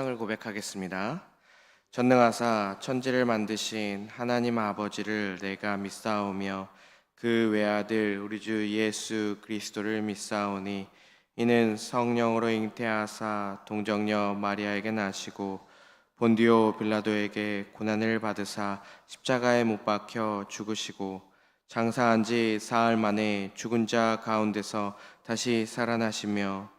신앙을 고백하겠습니다. 전능하사 천지를 만드신 하나님 아버지를 내가 믿사오며 그 외아들 우리 주 예수 그리스도를 믿사오니 이는 성령으로 잉태하사 동정녀 마리아에게 나시고 본디오 빌라도에게 고난을 받으사 십자가에 못 박혀 죽으시고 장사한 지 사흘 만에 죽은 자 가운데서 다시 살아나시며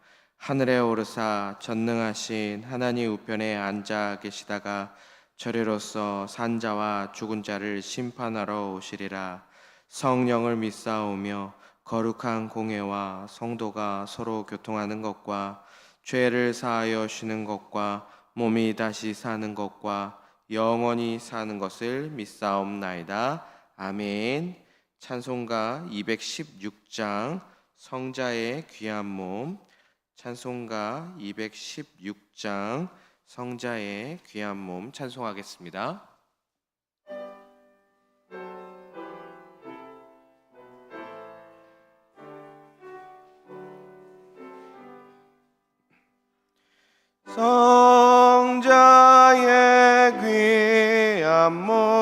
하늘에 오르사 전능하신 하나님 우편에 앉아 계시다가 저리로서 산 자와 죽은 자를 심판하러 오시리라. 성령을 믿사오며 거룩한 공회와 성도가 서로 교통하는 것과 죄를 사하여 쉬는 것과 몸이 다시 사는 것과 영원히 사는 것을 믿사옵나이다. 아멘. 찬송가 216장 성자의 귀한 몸. 찬송가 216장 성자의 귀한 몸 찬송하겠습니다. 성자의 귀한 몸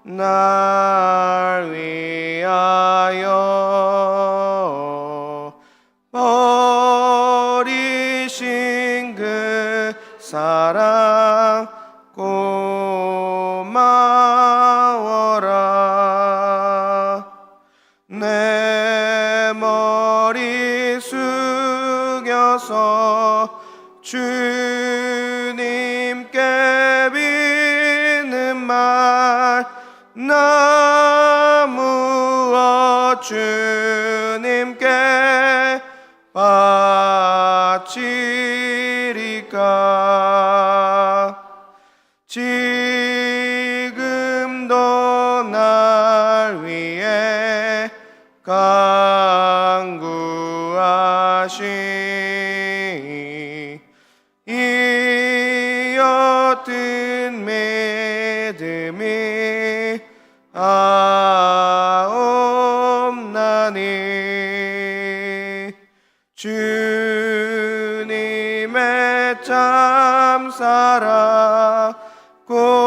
날 위하여 버리신 그 사랑 고마워라. 내 머리 숙여서 주님께 비는 말 나무어 주님께 바치리까. 지금도 날 위해 간구하시 이 어떤 믿음이 없나니 주님의 참사랑 고맙고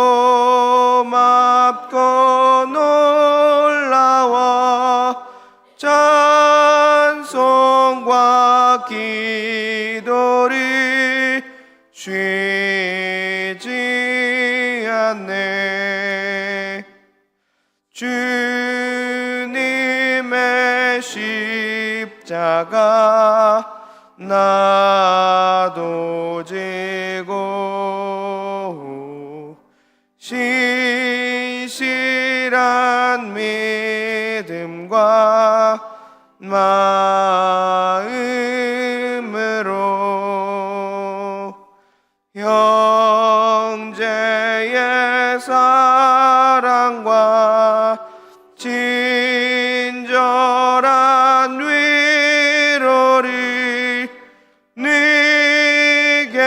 놀라워 찬송과 기도를 쉬지 않네. 주님의 십자가 나도 지고 신실한 믿음과 마음으로 형제의 사랑과 친절한 위로를 네게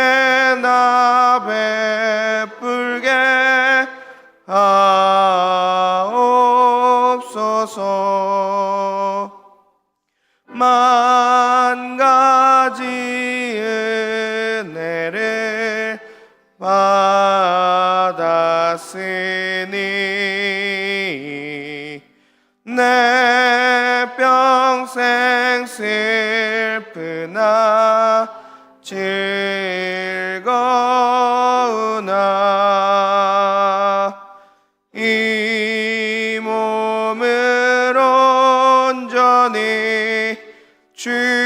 나 베풀게 하옵소서. 만 가지 은혜를 받았으니 내 평생 슬프나 즐거우나 이 몸을 온전히 주님께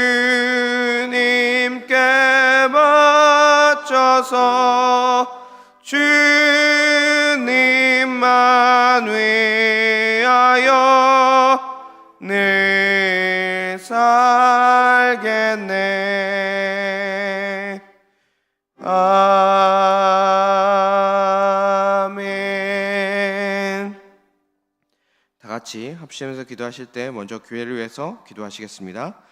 바쳐서 주님만 위하여 늘 살겠네. 아멘. 다 같이 합심해서 기도하실 때 먼저 교회를 위해서 기도하시겠습니다.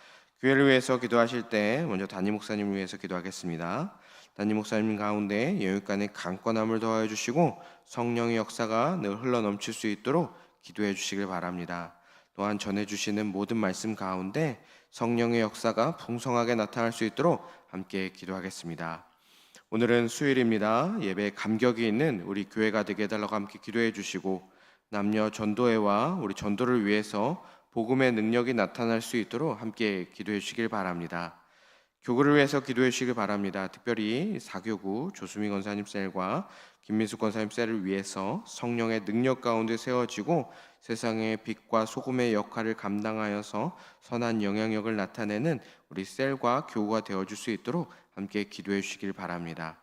교회를 위해서 기도하실 때 먼저 담임 목사님을 위해서 기도하겠습니다. 담임 목사님 가운데 여육간의 강건함을 더하여 주시고 성령의 역사가 늘 흘러넘칠 수 있도록 기도해 주시길 바랍니다. 또한 전해주시는 모든 말씀 가운데 성령의 역사가 풍성하게 나타날 수 있도록 함께 기도하겠습니다. 오늘은 수요일입니다. 예배에 감격이 있는 우리 교회가 되게 해달라고 함께 기도해 주시고 남녀 전도회와 우리 전도를 위해서 복음의 능력이 나타날 수 있도록 함께 기도해 주시길 바랍니다. 교구를 위해서 기도해 주시길 바랍니다. 특별히 사교구 조수미 권사님 셀과 김민숙 권사님 셀을 위해서 성령의 능력 가운데 세워지고 세상의 빛과 소금의 역할을 감당하여서 선한 영향력을 나타내는 우리 셀과 교구가 되어줄 수 있도록 함께 기도해 주시길 바랍니다.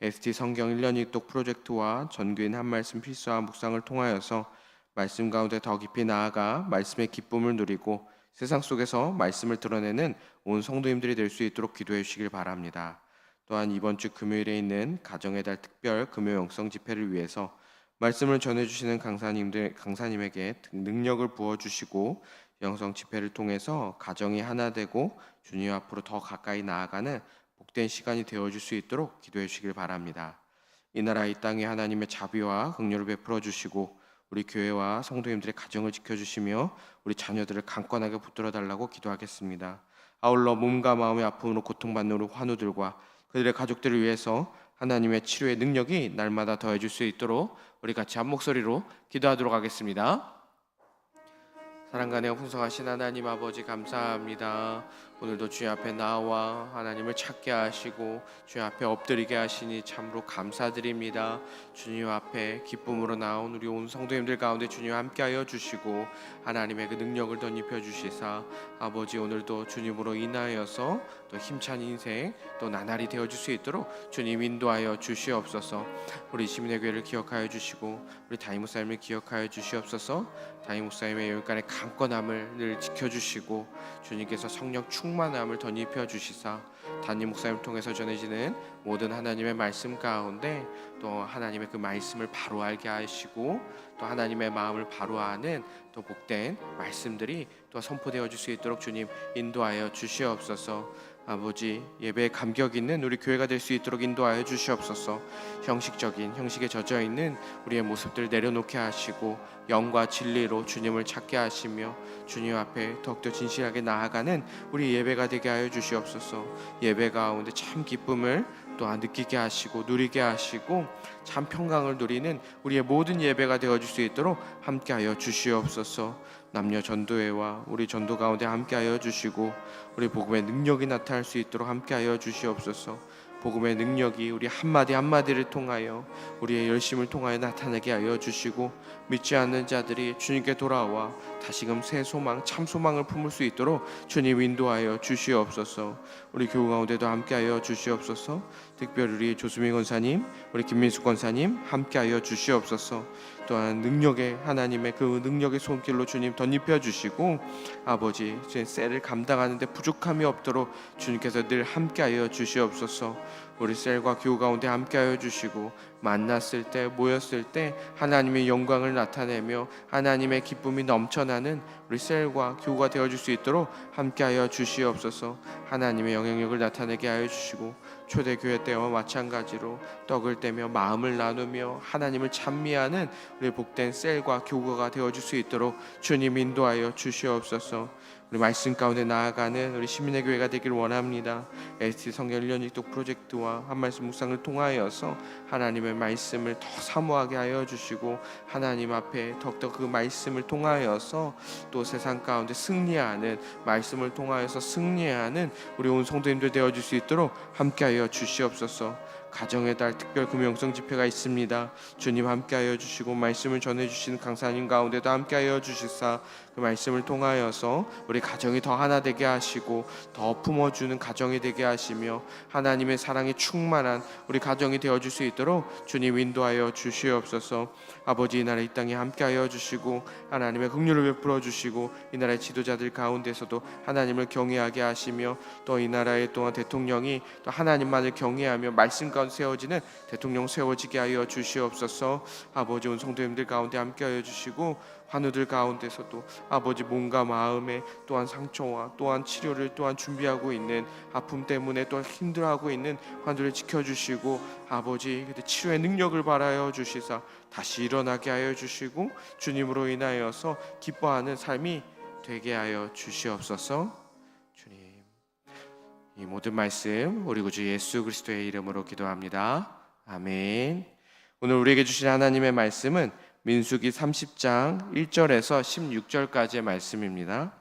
ST 성경 1년 읽독 프로젝트와 전교인 한 말씀 필수화 묵상을 통하여서 말씀 가운데 더 깊이 나아가 말씀의 기쁨을 누리고 세상 속에서 말씀을 드러내는 온 성도님들이 될 수 있도록 기도해 주시길 바랍니다. 또한 이번 주 금요일에 있는 가정의 달 특별 금요 영성 집회를 위해서 말씀을 전해주시는 강사님에게 능력을 부어주시고 영성 집회를 통해서 가정이 하나 되고 주님 앞으로 더 가까이 나아가는 복된 시간이 되어줄 수 있도록 기도해 주시길 바랍니다. 이 나라 이 땅에 하나님의 자비와 긍휼을 베풀어 주시고 우리 교회와 성도님들의 가정을 지켜주시며 우리 자녀들을 강건하게 붙들어 달라고 기도하겠습니다. 아울러 몸과 마음의 아픔으로 고통받는 우리 환우들과 그들의 가족들을 위해서 하나님의 치료의 능력이 날마다 더해질 수 있도록 우리 같이 한 목소리로 기도하도록 하겠습니다. 사랑과 내어 풍성하신 하나님 아버지 감사합니다. 오늘도 주님 앞에 나와 하나님을 찾게 하시고 주님 앞에 엎드리게 하시니 참으로 감사드립니다. 주님 앞에 기쁨으로 나온 우리 온 성도님들 가운데 주님 함께하여 주시고 하나님의 그 능력을 덧입혀 주시사 아버지 오늘도 주님으로 인하여서 또 힘찬 인생 또 나날이 되어줄 수 있도록 주님 인도하여 주시옵소서. 우리 시민의 교회를 기억하여 주시고 우리 담임 목사님을 기억하여 주시옵소서. 담임 목사님의 여기까지 강건함을 늘 지켜주시고 주님께서 성령 충만함을 덧입혀 주시사 담임 목사님을 통해서 전해지는 모든 하나님의 말씀 가운데 또 하나님의 그 말씀을 바로 알게 하시고 또 하나님의 마음을 바로 아는 또 복된 말씀들이 또 선포되어 줄 수 있도록 주님 인도하여 주시옵소서. 아버지 예배에 감격 있는 우리 교회가 될 수 있도록 인도하여 주시옵소서. 형식적인 형식에 젖어 있는 우리의 모습들 내려놓게 하시고 영과 진리로 주님을 찾게 하시며 주님 앞에 더욱더 진실하게 나아가는 우리 예배가 되게 하여 주시옵소서. 예배 가운데 참 기쁨을 또한 느끼게 하시고 누리게 하시고 참 평강을 누리는 우리의 모든 예배가 되어줄 수 있도록 함께하여 주시옵소서. 남녀 전도회와 우리 전도 가운데 함께하여 주시고 우리 복음의 능력이 나타날 수 있도록 함께하여 주시옵소서. 복음의 능력이 우리 한마디 한마디를 통하여 우리의 열심을 통하여 나타나게 하여 주시고 믿지 않는 자들이 주님께 돌아와 다시금 새 소망 참 소망을 품을 수 있도록 주님 인도하여 주시옵소서. 우리 교우 가운데도 함께하여 주시옵소서. 특별히 우리 조수미 권사님 우리 김민숙 권사님 함께하여 주시옵소서. 또한 능력의 하나님의 그 능력의 손길로 주님 덧입혀 주시고 아버지 셀을 감당하는 데 부족함이 없도록 주님께서 늘 함께하여 주시옵소서. 우리 셀과 교우 가운데 함께하여 주시고 만났을 때 모였을 때 하나님의 영광을 나타내며 하나님의 기쁨이 넘쳐나는 우리 셀과 교우가 되어줄 수 있도록 함께하여 주시옵소서. 하나님의 영향력을 나타내게 하여 주시고 초대교회 때와 마찬가지로 떡을 떼며 마음을 나누며 하나님을 찬미하는 우리 복된 셀과 교우가 되어줄 수 있도록 주님 인도하여 주시옵소서. 우리 말씀 가운데 나아가는 우리 시민의 교회가 되길 원합니다. ST 성경 1년 읽독 프로젝트와 한 말씀 묵상을 통하여서 하나님의 말씀을 더 사모하게 하여 주시고 하나님 앞에 더욱더 그 말씀을 통하여서 또 세상 가운데 승리하는 말씀을 통하여서 승리하는 우리 온 성도님들 되어줄 수 있도록 함께하여 주시옵소서. 가정의 달 특별 금요영성 집회가 있습니다. 주님 함께하여 주시고 말씀을 전해주시는 강사님 가운데도 함께하여 주시사 그 말씀을 통하여서 우리 가정이 더 하나 되게 하시고 더 품어주는 가정이 되게 하시며 하나님의 사랑이 충만한 우리 가정이 되어줄 수 있도록 주님 인도하여 주시옵소서. 아버지 이 나라 이 땅에 함께하여 주시고 하나님의 긍휼을 베풀어 주시고 이 나라의 지도자들 가운데서도 하나님을 경외하게 하시며 또 이 나라의 또한 대통령이 또 하나님만을 경외하며 말씀 가운데 세워지는 대통령 세워지게 하여 주시옵소서. 아버지 온 성도님들 가운데 함께하여 주시고 환우들 가운데서도 아버지 몸과 마음에 또한 상처와 또한 치료를 또한 준비하고 있는 아픔 때문에 또한 힘들어하고 있는 환우들을 지켜주시고 아버지 그때 치료의 능력을 발하여 주시사 다시 일어나게 하여 주시고 주님으로 인하여서 기뻐하는 삶이 되게 하여 주시옵소서. 주님 이 모든 말씀 우리 구주 예수 그리스도의 이름으로 기도합니다. 아멘. 오늘 우리에게 주신 하나님의 말씀은 민수기 30장 1절에서 16절까지의 말씀입니다.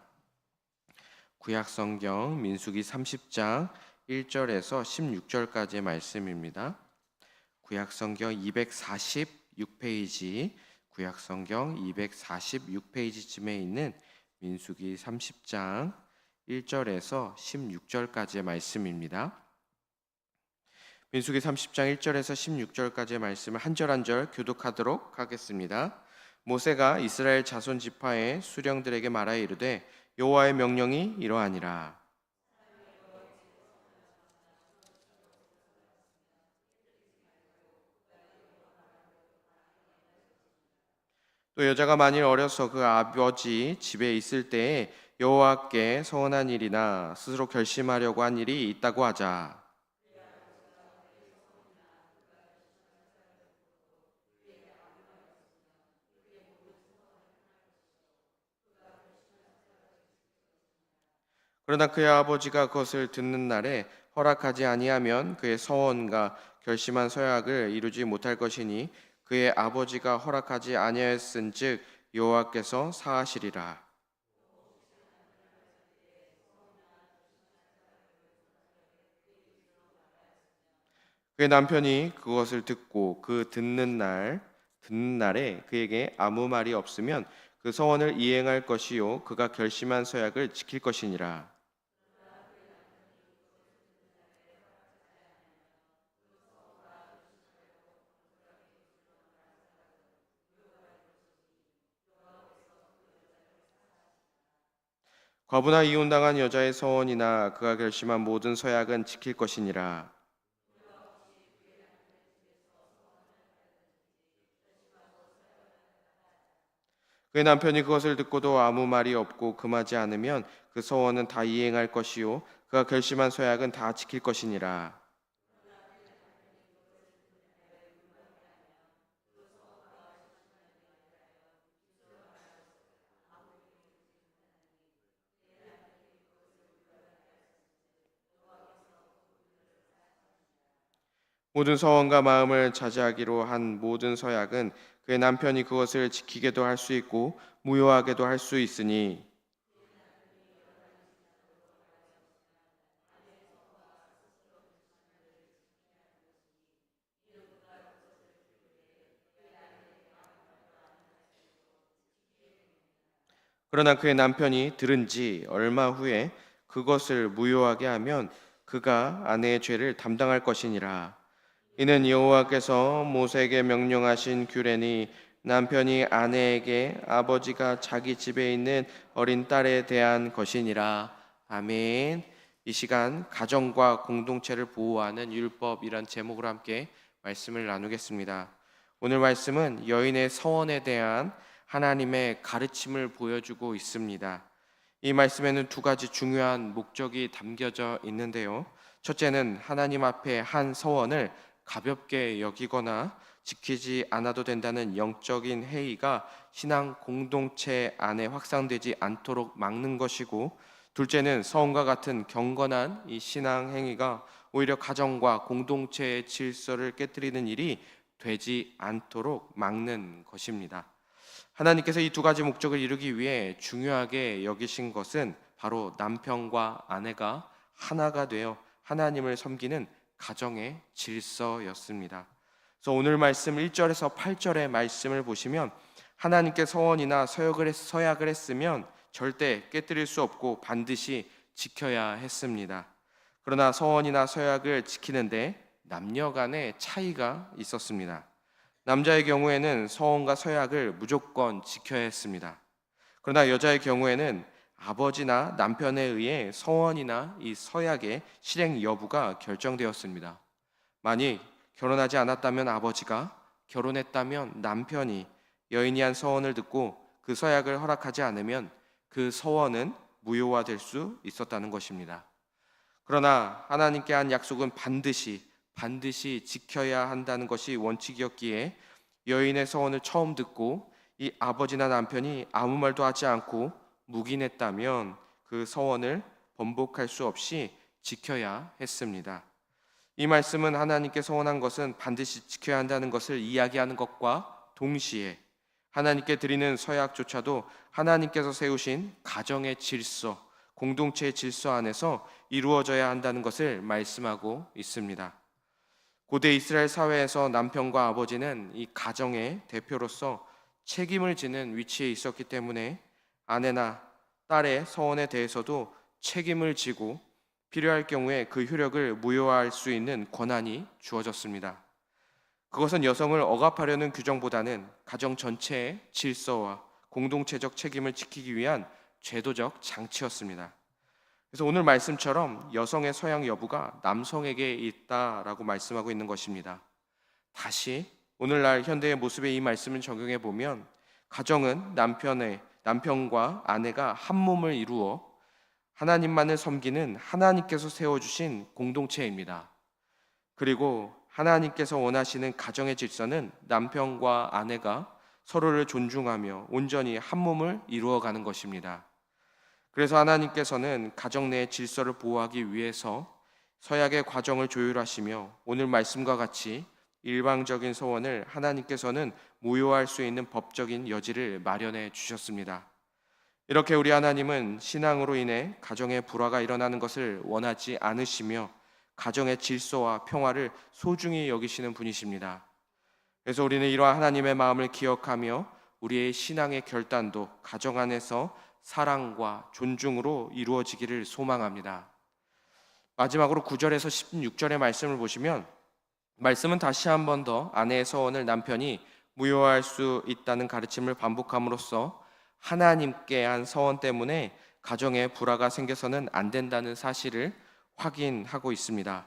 구약성경 민수기 30장 1절에서 16절까지의 말씀입니다. 구약성경 246페이지, 구약성경 246페이지쯤에 있는 민수기 30장 1절에서 16절까지의 말씀입니다. 민수기 30장 1절에서 16절까지의 말씀을 한 절 한 절 교독하도록 하겠습니다. 모세가 이스라엘 자손 지파의 수령들에게 말하여 이르되 여호와의 명령이 이러하니라. 또 여자가 만일 어려서 그 아버지 집에 있을 때에 여호와께 서원한 일이나 스스로 결심하려고 한 일이 있다고 하자. 그러나 그의 아버지가 그것을 듣는 날에 허락하지 아니하면 그의 서원과 결심한 서약을 이루지 못할 것이니 그의 아버지가 허락하지 아니하였은즉 여호와께서 사하시리라. 그의 남편이 그것을 듣고 그 듣는 날에 그에게 아무 말이 없으면 그 서원을 이행할 것이요 그가 결심한 서약을 지킬 것이니라. 과부나 이혼당한 여자의 서원이나 그가 결심한 모든 서약은 지킬 것이니라. 그의 남편이 그것을 듣고도 아무 말이 없고 금하지 않으면 그 서원은 다 이행할 것이요 그가 결심한 서약은 다 지킬 것이니라. 모든 서원과 마음을 자제하기로 한 모든 서약은 그의 남편이 그것을 지키게도 할 수 있고 무효하게도 할 수 있으니 그러나 그의 남편이 들은 지 얼마 후에 그것을 무효하게 하면 그가 아내의 죄를 담당할 것이니라. 이는 여호와께서 모세에게 명령하신 규례니 남편이 아내에게 아버지가 자기 집에 있는 어린 딸에 대한 것이니라. 아멘. 이 시간 가정과 공동체를 보호하는 율법이란 제목으로 함께 말씀을 나누겠습니다. 오늘 말씀은 여인의 서원에 대한 하나님의 가르침을 보여주고 있습니다. 이 말씀에는 두 가지 중요한 목적이 담겨져 있는데요. 첫째는 하나님 앞에 한 서원을 가볍게 여기거나 지키지 않아도 된다는 영적인 해이가 신앙 공동체 안에 확산되지 않도록 막는 것이고, 둘째는 서원과 같은 경건한 이 신앙 행위가 오히려 가정과 공동체의 질서를 깨뜨리는 일이 되지 않도록 막는 것입니다. 하나님께서 이 두 가지 목적을 이루기 위해 중요하게 여기신 것은 바로 남편과 아내가 하나가 되어 하나님을 섬기는 가정의 질서였습니다. 그래서 오늘 말씀 1절에서 8절의 말씀을 보시면 하나님께 서원이나 서약을 했으면 절대 깨뜨릴 수 없고 반드시 지켜야 했습니다. 그러나 서원이나 서약을 지키는데 남녀 간의 차이가 있었습니다. 남자의 경우에는 서원과 서약을 무조건 지켜야 했습니다. 그러나 여자의 경우에는 아버지나 남편에 의해 서원이나 이 서약의 실행 여부가 결정되었습니다. 만약 결혼하지 않았다면 아버지가, 결혼했다면 남편이 여인이 한 서원을 듣고 그 서약을 허락하지 않으면 그 서원은 무효화될 수 있었다는 것입니다. 그러나 하나님께 한 약속은 반드시 지켜야 한다는 것이 원칙이었기에 여인의 서원을 처음 듣고 이 아버지나 남편이 아무 말도 하지 않고 묵인했다면 그 서원을 번복할 수 없이 지켜야 했습니다. 이 말씀은 하나님께 서원한 것은 반드시 지켜야 한다는 것을 이야기하는 것과 동시에 하나님께 드리는 서약조차도 하나님께서 세우신 가정의 질서, 공동체의 질서 안에서 이루어져야 한다는 것을 말씀하고 있습니다. 고대 이스라엘 사회에서 남편과 아버지는 이 가정의 대표로서 책임을 지는 위치에 있었기 때문에 아내나 딸의 서원에 대해서도 책임을 지고 필요할 경우에 그 효력을 무효화할 수 있는 권한이 주어졌습니다. 그것은 여성을 억압하려는 규정보다는 가정 전체의 질서와 공동체적 책임을 지키기 위한 제도적 장치였습니다. 그래서 오늘 말씀처럼 여성의 서양 여부가 남성에게 있다라고 말씀하고 있는 것입니다. 다시 오늘날 현대의 모습에 이 말씀을 적용해 보면 가정은 남편과 아내가 한 몸을 이루어 하나님만을 섬기는 하나님께서 세워주신 공동체입니다. 그리고 하나님께서 원하시는 가정의 질서는 남편과 아내가 서로를 존중하며 온전히 한 몸을 이루어가는 것입니다. 그래서 하나님께서는 가정 내의 질서를 보호하기 위해서 서약의 과정을 조율하시며 오늘 말씀과 같이 일방적인 서원을 하나님께서는 무효할 수 있는 법적인 여지를 마련해 주셨습니다. 이렇게 우리 하나님은 신앙으로 인해 가정의 불화가 일어나는 것을 원하지 않으시며 가정의 질서와 평화를 소중히 여기시는 분이십니다. 그래서 우리는 이러한 하나님의 마음을 기억하며 우리의 신앙의 결단도 가정 안에서 사랑과 존중으로 이루어지기를 소망합니다. 마지막으로 9절에서 16절의 말씀을 보시면 말씀은 다시 한 번 더 아내의 서원을 남편이 무효할 수 있다는 가르침을 반복함으로써 하나님께 한 서원 때문에 가정에 불화가 생겨서는 안 된다는 사실을 확인하고 있습니다.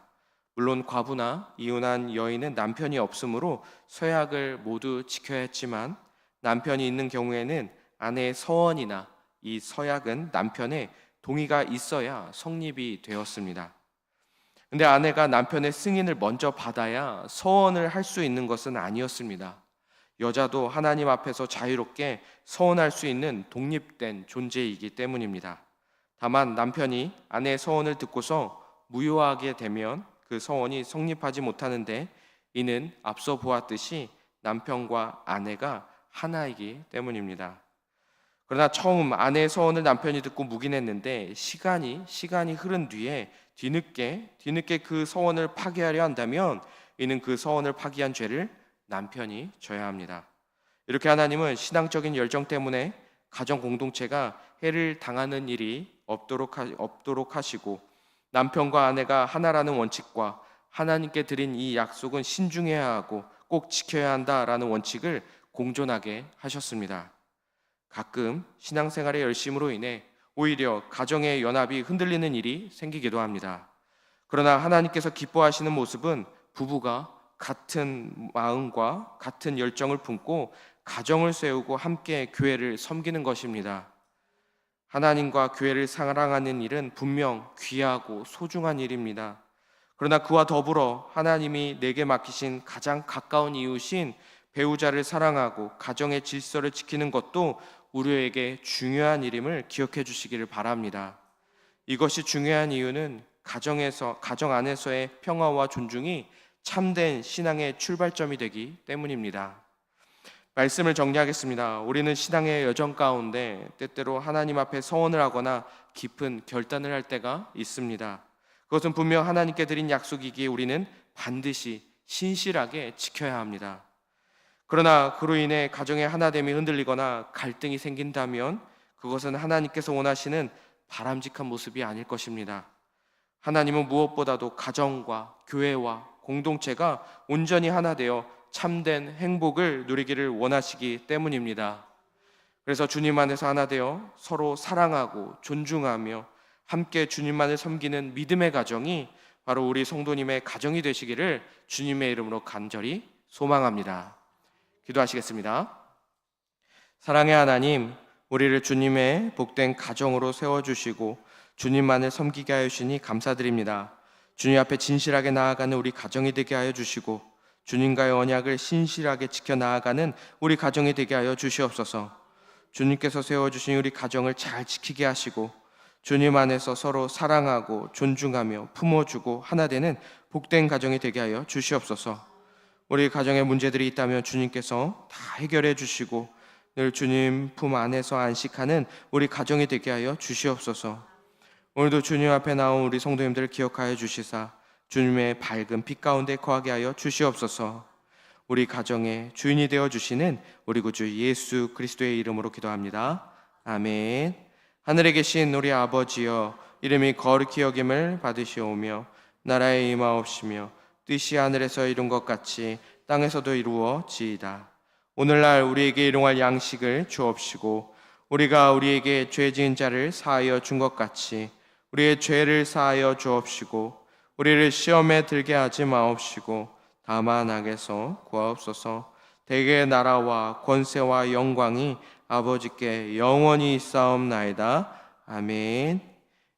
물론 과부나 이혼한 여인은 남편이 없으므로 서약을 모두 지켜야 했지만 남편이 있는 경우에는 아내의 서원이나 이 서약은 남편의 동의가 있어야 성립이 되었습니다. 근데 아내가 남편의 승인을 먼저 받아야 서원을 할 수 있는 것은 아니었습니다. 여자도 하나님 앞에서 자유롭게 서원할 수 있는 독립된 존재이기 때문입니다. 다만 남편이 아내의 서원을 듣고서 무효하게 되면 그 서원이 성립하지 못하는데 이는 앞서 보았듯이 남편과 아내가 하나이기 때문입니다. 그러나 처음 아내의 서원을 남편이 듣고 묵인했는데 시간이 흐른 뒤에 뒤늦게 그 서원을 파기하려 한다면 이는 그 서원을 파기한 죄를 남편이 져야 합니다. 이렇게 하나님은 신앙적인 열정 때문에 가정 공동체가 해를 당하는 일이 없도록 하시고 남편과 아내가 하나라는 원칙과 하나님께 드린 이 약속은 신중해야 하고 꼭 지켜야 한다라는 원칙을 공존하게 하셨습니다. 가끔 신앙생활의 열심으로 인해 오히려 가정의 연합이 흔들리는 일이 생기기도 합니다. 그러나 하나님께서 기뻐하시는 모습은 부부가 같은 마음과 같은 열정을 품고 가정을 세우고 함께 교회를 섬기는 것입니다. 하나님과 교회를 사랑하는 일은 분명 귀하고 소중한 일입니다. 그러나 그와 더불어 하나님이 내게 맡기신 가장 가까운 이웃인 배우자를 사랑하고 가정의 질서를 지키는 것도 우리에게 중요한 일임을 기억해 주시기를 바랍니다. 이것이 중요한 이유는 가정 안에서의 평화와 존중이 참된 신앙의 출발점이 되기 때문입니다. 말씀을 정리하겠습니다. 우리는 신앙의 여정 가운데 때때로 하나님 앞에 서원을 하거나 깊은 결단을 할 때가 있습니다. 그것은 분명 하나님께 드린 약속이기에 우리는 반드시 신실하게 지켜야 합니다. 그러나 그로 인해 가정의 하나됨이 흔들리거나 갈등이 생긴다면 그것은 하나님께서 원하시는 바람직한 모습이 아닐 것입니다. 하나님은 무엇보다도 가정과 교회와 공동체가 온전히 하나 되어 참된 행복을 누리기를 원하시기 때문입니다. 그래서 주님 안에서 하나 되어 서로 사랑하고 존중하며 함께 주님만을 섬기는 믿음의 가정이 바로 우리 성도님의 가정이 되시기를 주님의 이름으로 간절히 소망합니다. 기도하시겠습니다. 사랑의 하나님, 우리를 주님의 복된 가정으로 세워주시고 주님만을 섬기게 하여 주시니 감사드립니다. 주님 앞에 진실하게 나아가는 우리 가정이 되게 하여 주시고 주님과의 언약을 신실하게 지켜나아가는 우리 가정이 되게 하여 주시옵소서. 주님께서 세워주신 우리 가정을 잘 지키게 하시고 주님 안에서 서로 사랑하고 존중하며 품어주고 하나 되는 복된 가정이 되게 하여 주시옵소서. 우리 가정에 문제들이 있다면 주님께서 다 해결해 주시고 늘 주님 품 안에서 안식하는 우리 가정이 되게 하여 주시옵소서. 오늘도 주님 앞에 나온 우리 성도님들을 기억하여 주시사 주님의 밝은 빛 가운데 거하게 하여 주시옵소서. 우리 가정의 주인이 되어 주시는 우리 구주 예수 그리스도의 이름으로 기도합니다. 아멘. 하늘에 계신 우리 아버지여, 이름이 거룩히 여김을 받으시오며 나라에 임하옵시며 뜻이 하늘에서 이룬 것 같이 땅에서도 이루어지이다. 오늘날 우리에게 일용할 양식을 주옵시고 우리가 우리에게 죄 지은 자를 사하여 준 것 같이 우리의 죄를 사하여 주옵시고 우리를 시험에 들게 하지 마옵시고 다만 악에서 구하옵소서. 대개의 나라와 권세와 영광이 아버지께 영원히 있사옵나이다. 아멘.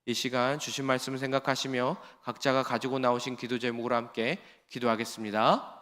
이 시간 주신 말씀을 생각하시며 각자가 가지고 나오신 기도 제목으로 함께 기도하겠습니다.